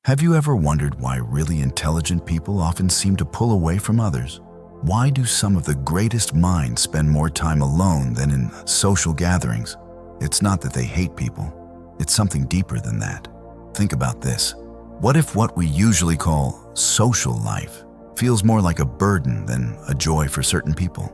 Have you ever wondered why really intelligent people often seem to pull away from others? Why do some of the greatest minds spend more time alone than in social gatherings? It's not that they hate people. It's something deeper than that. Think about this. What if what we usually call social life feels more like a burden than a joy for certain people?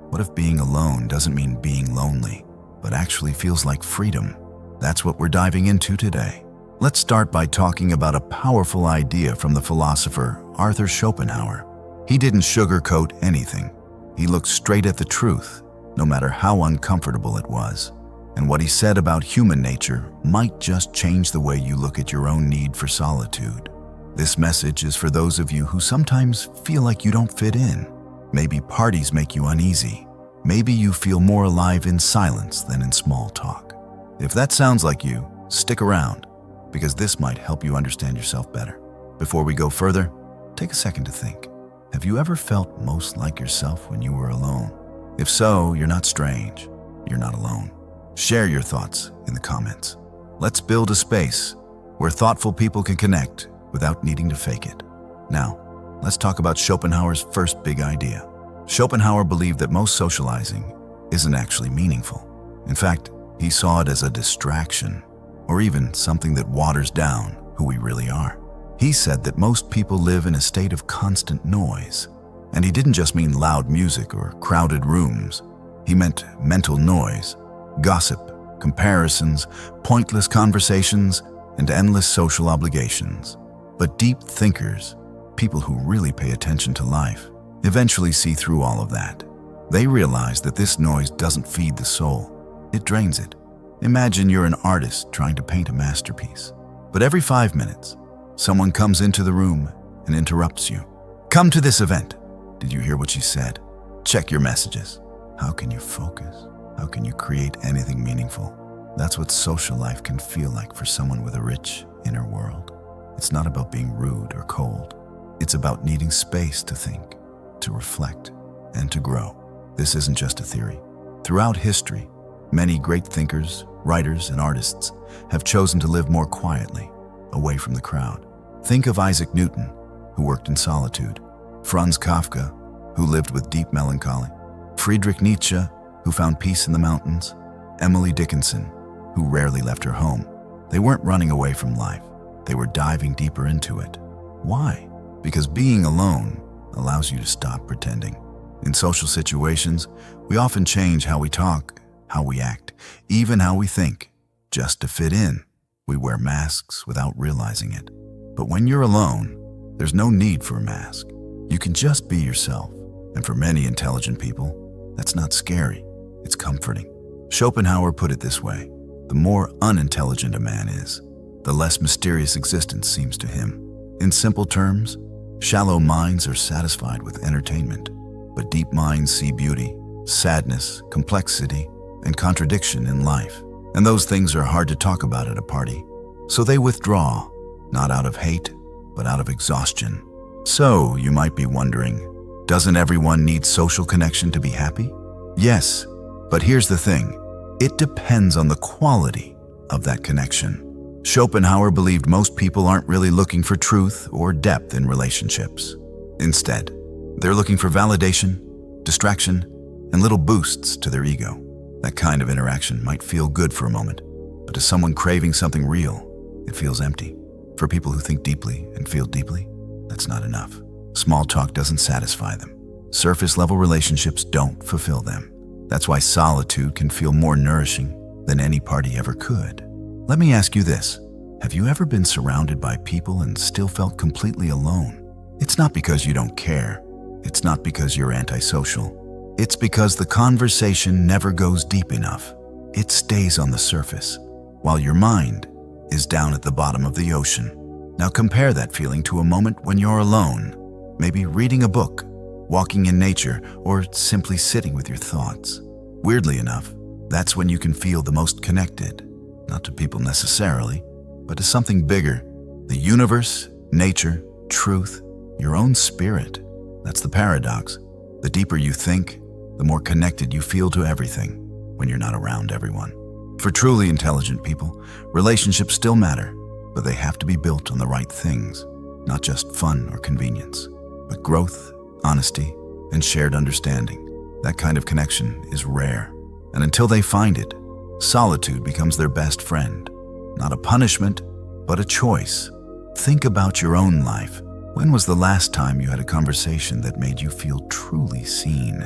What if being alone doesn't mean being lonely, but actually feels like freedom? That's what we're diving into today. Let's start by talking about a powerful idea from the philosopher Arthur Schopenhauer. He didn't sugarcoat anything. He looked straight at the truth, no matter how uncomfortable it was. And what he said about human nature might just change the way you look at your own need for solitude. This message is for those of you who sometimes feel like you don't fit in. Maybe parties make you uneasy. Maybe you feel more alive in silence than in small talk. If that sounds like you, stick around, because this might help you understand yourself better. Before we go further, take a second to think. Have you ever felt most like yourself when you were alone? If so, you're not strange. You're not alone. Share your thoughts in the comments. Let's build a space where thoughtful people can connect without needing to fake it. Now, let's talk about Schopenhauer's first big idea. Schopenhauer believed that most socializing isn't actually meaningful. In fact, he saw it as a distraction, or even something that waters down who we really are. He said that most people live in a state of constant noise, and he didn't just mean loud music or crowded rooms. He meant mental noise, gossip, comparisons, pointless conversations, and endless social obligations. But deep thinkers, people who really pay attention to life, eventually see through all of that. They realize that this noise doesn't feed the soul, it drains it. Imagine you're an artist trying to paint a masterpiece, but every 5 minutes, someone comes into the room and interrupts you. Come to this event. Did you hear what she said? Check your messages. How can you focus? How can you create anything meaningful? That's what social life can feel like for someone with a rich inner world. It's not about being rude or cold. It's about needing space to think, to reflect, and to grow. This isn't just a theory. Throughout history, many great thinkers, writers, and artists have chosen to live more quietly, away from the crowd. Think of Isaac Newton, who worked in solitude, Franz Kafka, who lived with deep melancholy, Friedrich Nietzsche, who found peace in the mountains, Emily Dickinson, who rarely left her home. They weren't running away from life. They were diving deeper into it. Why? Because being alone allows you to stop pretending. In social situations, we often change how we talk, how we act, even how we think, just to fit in. We wear masks without realizing it. But when you're alone, there's no need for a mask. You can just be yourself. And for many intelligent people, that's not scary. It's comforting. Schopenhauer put it this way: the more unintelligent a man is, the less mysterious existence seems to him. In simple terms, shallow minds are satisfied with entertainment, but deep minds see beauty, sadness, complexity, and contradiction in life. And those things are hard to talk about at a party. So they withdraw, not out of hate, but out of exhaustion. So, you might be wondering, doesn't everyone need social connection to be happy? Yes, but here's the thing. It depends on the quality of that connection. Schopenhauer believed most people aren't really looking for truth or depth in relationships. Instead, they're looking for validation, distraction, and little boosts to their ego. That kind of interaction might feel good for a moment, but to someone craving something real, it feels empty. For people who think deeply and feel deeply, that's not enough. Small talk doesn't satisfy them. Surface-level relationships don't fulfill them. That's why solitude can feel more nourishing than any party ever could. Let me ask you this. Have you ever been surrounded by people and still felt completely alone? It's not because you don't care. It's not because you're antisocial. It's because the conversation never goes deep enough. It stays on the surface, while your mind is down at the bottom of the ocean. Now compare that feeling to a moment when you're alone, maybe reading a book, walking in nature, or simply sitting with your thoughts. Weirdly enough, that's when you can feel the most connected, not to people necessarily, but to something bigger, the universe, nature, truth, your own spirit. That's the paradox. The deeper you think, the more connected you feel to everything when you're not around everyone. For truly intelligent people, relationships still matter, but they have to be built on the right things, not just fun or convenience, but growth, honesty, and shared understanding. That kind of connection is rare, and until they find it, solitude becomes their best friend. Not a punishment, but a choice. Think about your own life. When was the last time you had a conversation that made you feel truly seen,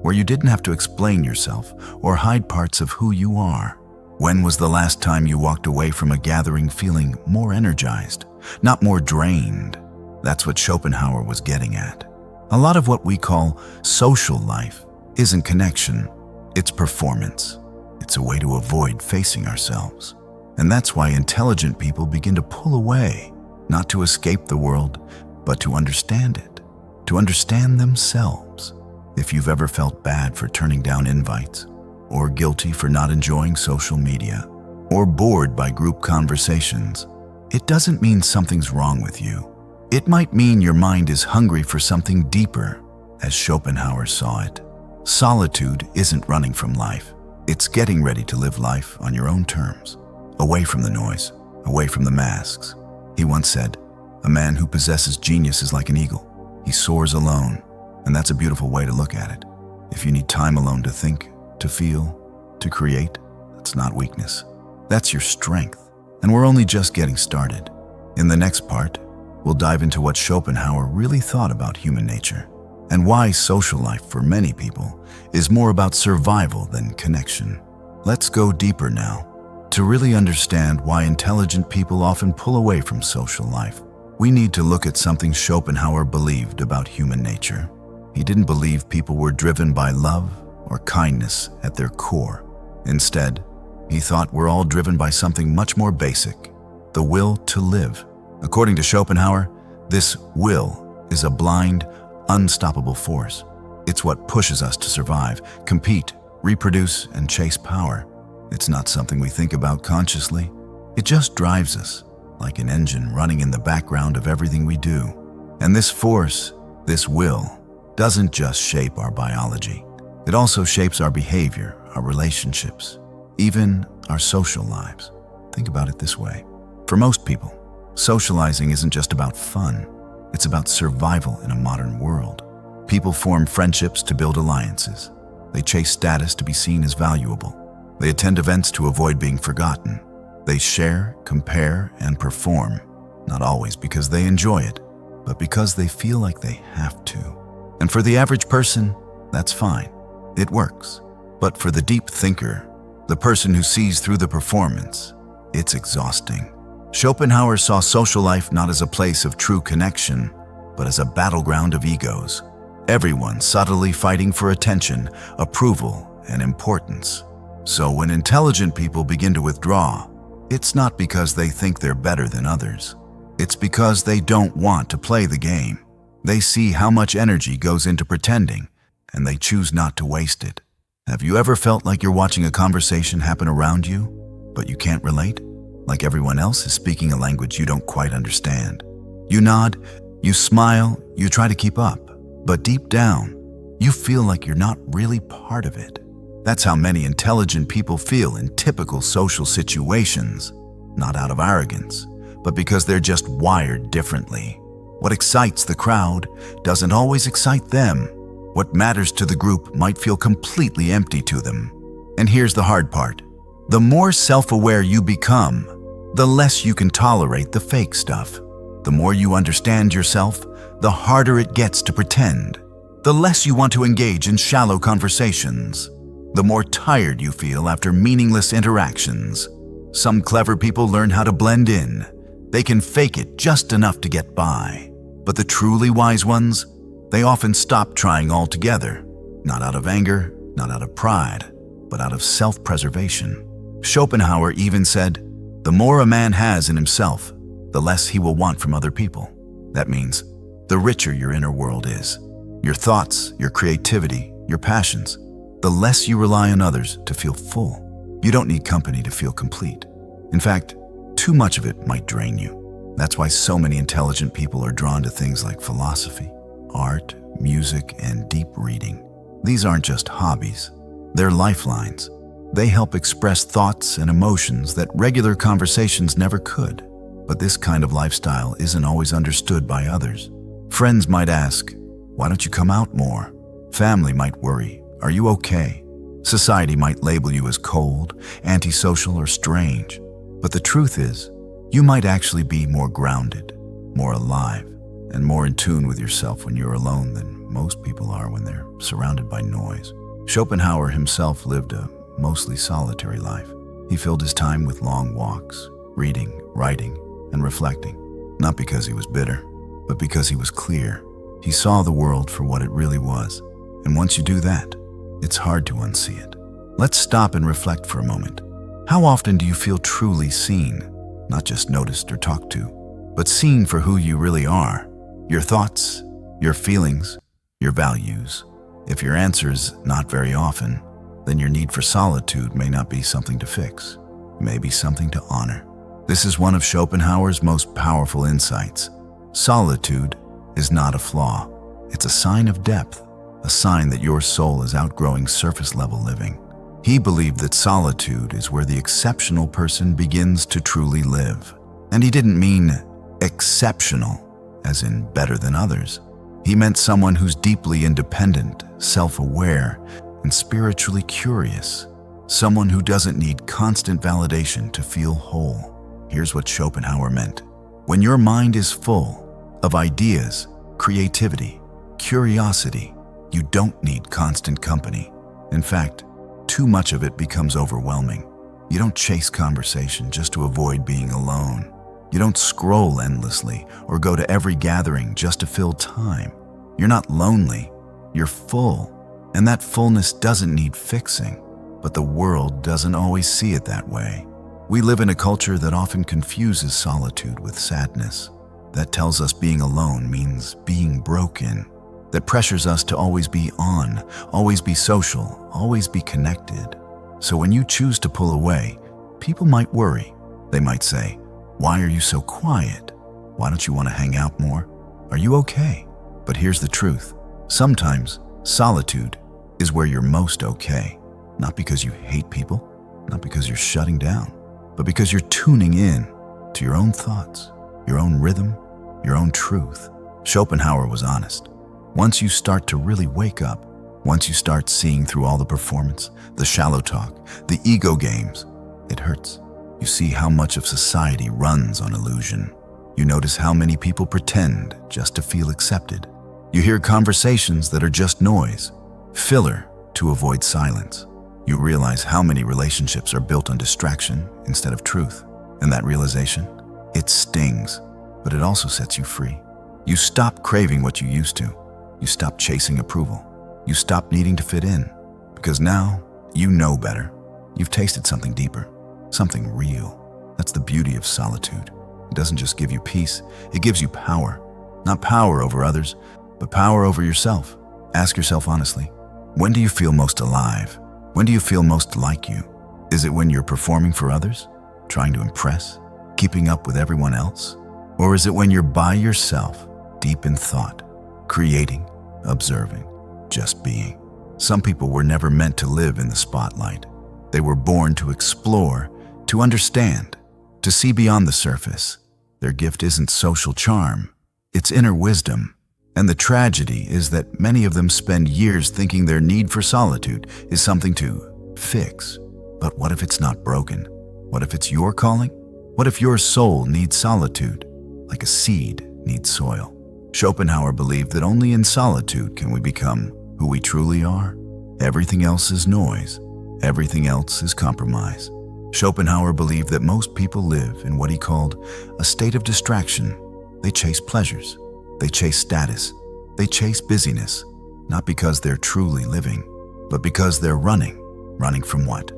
where you didn't have to explain yourself or hide parts of who you are? When was the last time you walked away from a gathering feeling more energized, not more drained? That's what Schopenhauer was getting at. A lot of what we call social life isn't connection, it's performance. It's a way to avoid facing ourselves. And that's why intelligent people begin to pull away, not to escape the world, but to understand it, to understand themselves. If you've ever felt bad for turning down invites, or guilty for not enjoying social media, or bored by group conversations, it doesn't mean something's wrong with you. It might mean your mind is hungry for something deeper, as Schopenhauer saw it. Solitude isn't running from life. It's getting ready to live life on your own terms, away from the noise, away from the masks. He once said, "A man who possesses genius is like an eagle. He soars alone," and that's a beautiful way to look at it. If you need time alone to think, to feel, to create, that's not weakness. That's your strength, and we're only just getting started. In the next part, we'll dive into what Schopenhauer really thought about human nature, and why social life for many people is more about survival than connection. Let's go deeper now. To really understand why intelligent people often pull away from social life, we need to look at something Schopenhauer believed about human nature. He didn't believe people were driven by love or kindness at their core. Instead, he thought we're all driven by something much more basic, the will to live. According to Schopenhauer, this will is a blind, unstoppable force. It's what pushes us to survive, compete, reproduce, and chase power. It's not something we think about consciously. It just drives us, like an engine running in the background of everything we do. And this force, this will, doesn't just shape our biology. It also shapes our behavior, our relationships, even our social lives. Think about it this way. For most people, socializing isn't just about fun. It's about survival in a modern world. People form friendships to build alliances. They chase status to be seen as valuable. They attend events to avoid being forgotten. They share, compare, and perform, not always because they enjoy it, but because they feel like they have to. And for the average person, that's fine. It works. But for the deep thinker, the person who sees through the performance, it's exhausting. Schopenhauer saw social life not as a place of true connection, but as a battleground of egos. Everyone subtly fighting for attention, approval, and importance. So when intelligent people begin to withdraw, it's not because they think they're better than others. It's because they don't want to play the game. They see how much energy goes into pretending, and they choose not to waste it. Have you ever felt like you're watching a conversation happen around you, but you can't relate? Like everyone else is speaking a language you don't quite understand. You nod, you smile, you try to keep up, but deep down, you feel like you're not really part of it. That's how many intelligent people feel in typical social situations, not out of arrogance, but because they're just wired differently. What excites the crowd doesn't always excite them. What matters to the group might feel completely empty to them. And here's the hard part. The more self-aware you become, the less you can tolerate the fake stuff. The more you understand yourself, the harder it gets to pretend. The less you want to engage in shallow conversations. The more tired you feel after meaningless interactions. Some clever people learn how to blend in. They can fake it just enough to get by. But the truly wise ones, they often stop trying altogether. Not out of anger, not out of pride, but out of self-preservation. Schopenhauer even said, "The more a man has in himself, the less he will want from other people." That means the richer your inner world is, your thoughts, your creativity, your passions, the less you rely on others to feel full. You don't need company to feel complete. In fact, too much of it might drain you. That's why so many intelligent people are drawn to things like philosophy, art, music, and deep reading. These aren't just hobbies. They're lifelines. They help express thoughts and emotions that regular conversations never could. But this kind of lifestyle isn't always understood by others. Friends might ask, "Why don't you come out more?" Family might worry, "Are you okay?" Society might label you as cold, antisocial, or strange. But the truth is, you might actually be more grounded, more alive, and more in tune with yourself when you're alone than most people are when they're surrounded by noise. Schopenhauer himself lived a mostly solitary life. He filled his time with long walks, reading, writing, and reflecting, not because he was bitter, but because he was clear. He saw the world for what it really was, and once you do that, it's hard to unsee it. Let's stop and reflect for a moment. How often do you feel truly seen, not just noticed or talked to, but seen for who you really are? Your thoughts, your feelings, your values. If your answer is not very often, then your need for solitude may not be something to fix. It may be something to honor. This is one of Schopenhauer's most powerful insights. Solitude is not a flaw. It's a sign of depth, a sign that your soul is outgrowing surface-level living. He believed that solitude is where the exceptional person begins to truly live. And he didn't mean exceptional, as in better than others. He meant someone who's deeply independent, self-aware, and spiritually curious. Someone who doesn't need constant validation to feel whole. Here's what Schopenhauer meant. When your mind is full of ideas, creativity, curiosity, you don't need constant company. In fact, too much of it becomes overwhelming. You don't chase conversation just to avoid being alone. You don't scroll endlessly or go to every gathering just to fill time. You're not lonely, you're full. And that fullness doesn't need fixing, but the world doesn't always see it that way. We live in a culture that often confuses solitude with sadness, that tells us being alone means being broken, that pressures us to always be on, always be social, always be connected. So when you choose to pull away, people might worry. They might say, "Why are you so quiet? Why don't you want to hang out more? Are you okay?" But here's the truth. Sometimes solitude is where you're most okay, not because you hate people, not because you're shutting down, but because you're tuning in to your own thoughts, your own rhythm, your own truth. Schopenhauer was honest. Once you start to really wake up, once you start seeing through all the performance, the shallow talk, the ego games, it hurts. You see how much of society runs on illusion. You notice how many people pretend just to feel accepted. You hear conversations that are just noise, filler to avoid silence. You realize how many relationships are built on distraction instead of truth. And that realization, it stings, but it also sets you free. You stop craving what you used to. You stop chasing approval. You stop needing to fit in, because now you know better. You've tasted something deeper, something real. That's the beauty of solitude. It doesn't just give you peace, it gives you power. Not power over others, but power over yourself. Ask yourself honestly, when do you feel most alive? When do you feel most like you? Is it when you're performing for others, trying to impress, keeping up with everyone else? Or is it when you're by yourself, deep in thought, creating, observing, just being? Some people were never meant to live in the spotlight. They were born to explore, to understand, to see beyond the surface. Their gift isn't social charm, it's inner wisdom. And the tragedy is that many of them spend years thinking their need for solitude is something to fix. But what if it's not broken? What if it's your calling? What if your soul needs solitude, like a seed needs soil? Schopenhauer believed that only in solitude can we become who we truly are. Everything else is noise. Everything else is compromise. Schopenhauer believed that most people live in what he called a state of distraction. They chase pleasures. They chase status. They chase busyness, not because they're truly living, but because they're running. Running from what?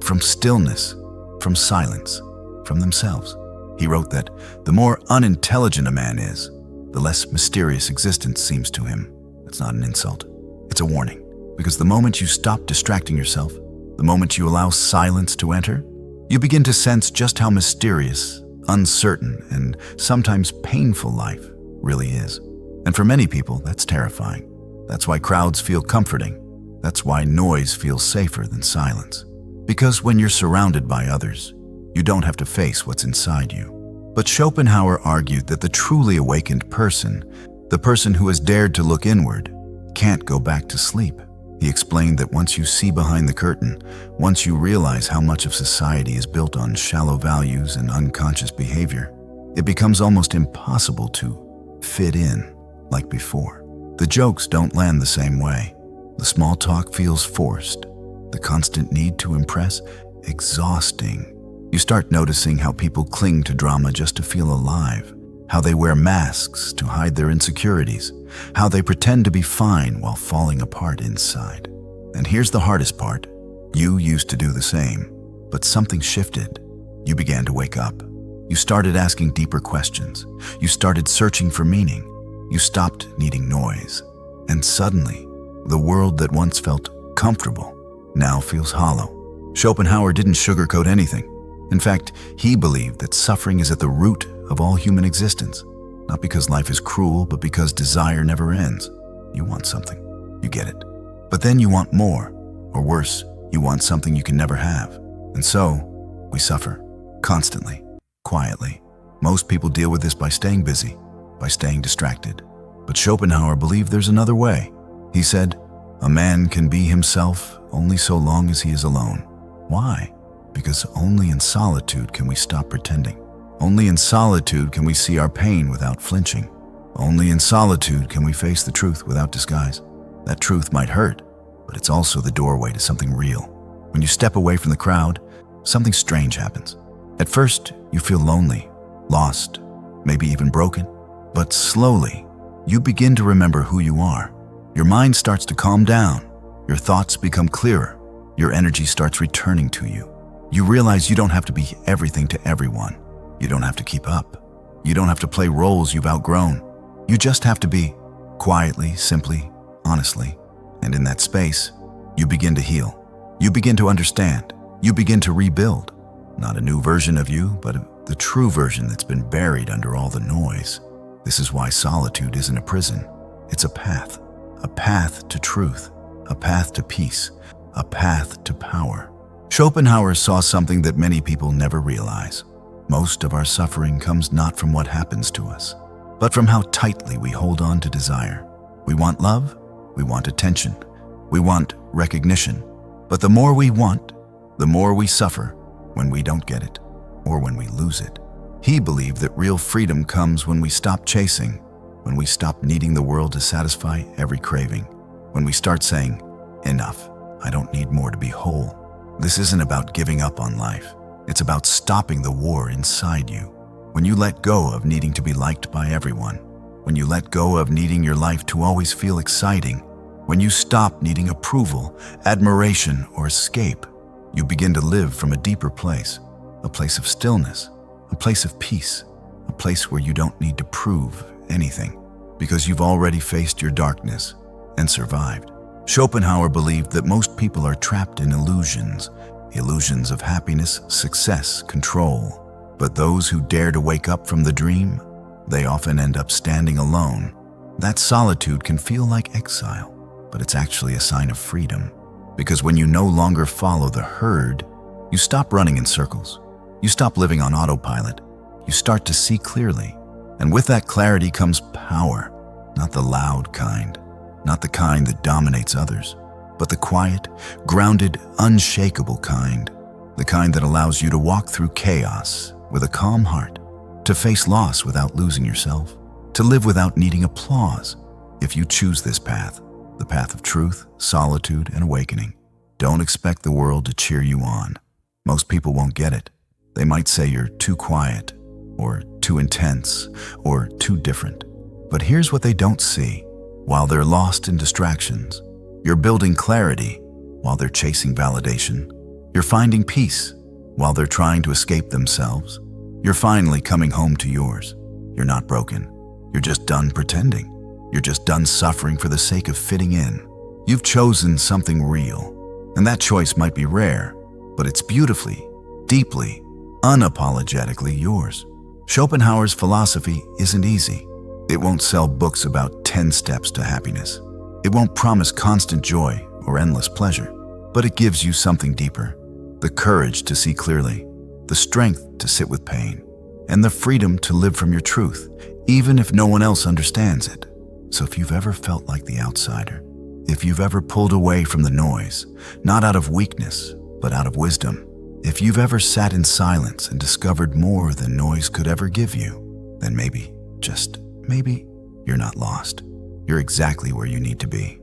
From stillness, from silence, from themselves. He wrote that the more unintelligent a man is, the less mysterious existence seems to him. It's not an insult. It's a warning. Because the moment you stop distracting yourself, the moment you allow silence to enter, you begin to sense just how mysterious, uncertain, and sometimes painful life really is. And for many people, that's terrifying. That's why crowds feel comforting. That's why noise feels safer than silence. Because when you're surrounded by others, you don't have to face what's inside you. But Schopenhauer argued that the truly awakened person, the person who has dared to look inward, can't go back to sleep. He explained that once you see behind the curtain, once you realize how much of society is built on shallow values and unconscious behavior, it becomes almost impossible to fit in like before. The jokes don't land the same way. The small talk feels forced. The constant need to impress, exhausting. You start noticing how people cling to drama just to feel alive, how they wear masks to hide their insecurities, how they pretend to be fine while falling apart inside. And here's the hardest part. You used to do the same, but something shifted. You began to wake up. You started asking deeper questions. You started searching for meaning. You stopped needing noise. And suddenly, the world that once felt comfortable now feels hollow. Schopenhauer didn't sugarcoat anything. In fact, he believed that suffering is at the root of all human existence, not because life is cruel, but because desire never ends. You want something, you get it. But then you want more, or worse, you want something you can never have. And so, we suffer, constantly, quietly. Most people deal with this by staying busy, by staying distracted. But Schopenhauer believed there's another way. He said, a man can be himself only so long as he is alone. Why? Because only in solitude can we stop pretending. Only in solitude can we see our pain without flinching. Only in solitude can we face the truth without disguise. That truth might hurt, but it's also the doorway to something real. When you step away from the crowd, something strange happens. At first, you feel lonely, lost, maybe even broken. But slowly, you begin to remember who you are. Your mind starts to calm down. Your thoughts become clearer. Your energy starts returning to you. You realize you don't have to be everything to everyone. You don't have to keep up. You don't have to play roles you've outgrown. You just have to be, quietly, simply, honestly. And in that space, you begin to heal. You begin to understand. You begin to rebuild. Not a new version of you, but the true version that's been buried under all the noise. This is why solitude isn't a prison. It's a path to truth, a path to peace, a path to power. Schopenhauer saw something that many people never realize. Most of our suffering comes not from what happens to us, but from how tightly we hold on to desire. We want love, we want attention, we want recognition. But the more we want, the more we suffer when we don't get it or when we lose it. He believed that real freedom comes when we stop chasing, when we stop needing the world to satisfy every craving, when we start saying, enough, I don't need more to be whole. This isn't about giving up on life. It's about stopping the war inside you. When you let go of needing to be liked by everyone, when you let go of needing your life to always feel exciting, when you stop needing approval, admiration, or escape, you begin to live from a deeper place, a place of stillness, a place of peace, a place where you don't need to prove anything, because you've already faced your darkness and survived. Schopenhauer believed that most people are trapped in illusions of happiness, success, control. But those who dare to wake up from the dream, they often end up standing alone. That solitude can feel like exile, but it's actually a sign of freedom. Because when you no longer follow the herd, you stop running in circles. You stop living on autopilot. You start to see clearly. And with that clarity comes power, not the loud kind, not the kind that dominates others, but the quiet, grounded, unshakable kind, the kind that allows you to walk through chaos with a calm heart, to face loss without losing yourself, to live without needing applause. If you choose this path, the path of truth, solitude, and awakening, don't expect the world to cheer you on. Most people won't get it. They might say you're too quiet, or too intense, or too different. But here's what they don't see. While they're lost in distractions, you're building clarity while they're chasing validation. You're finding peace while they're trying to escape themselves. You're finally coming home to yours. You're not broken. You're just done pretending. You're just done suffering for the sake of fitting in. You've chosen something real, and that choice might be rare, but it's beautifully, deeply, unapologetically yours. Schopenhauer's philosophy isn't easy. It won't sell books about 10 steps to happiness. It won't promise constant joy or endless pleasure, but it gives you something deeper, the courage to see clearly, the strength to sit with pain, and the freedom to live from your truth, even if no one else understands it. So if you've ever felt like the outsider, if you've ever pulled away from the noise, not out of weakness, but out of wisdom, if you've ever sat in silence and discovered more than noise could ever give you, then maybe, just maybe, you're not lost. You're exactly where you need to be.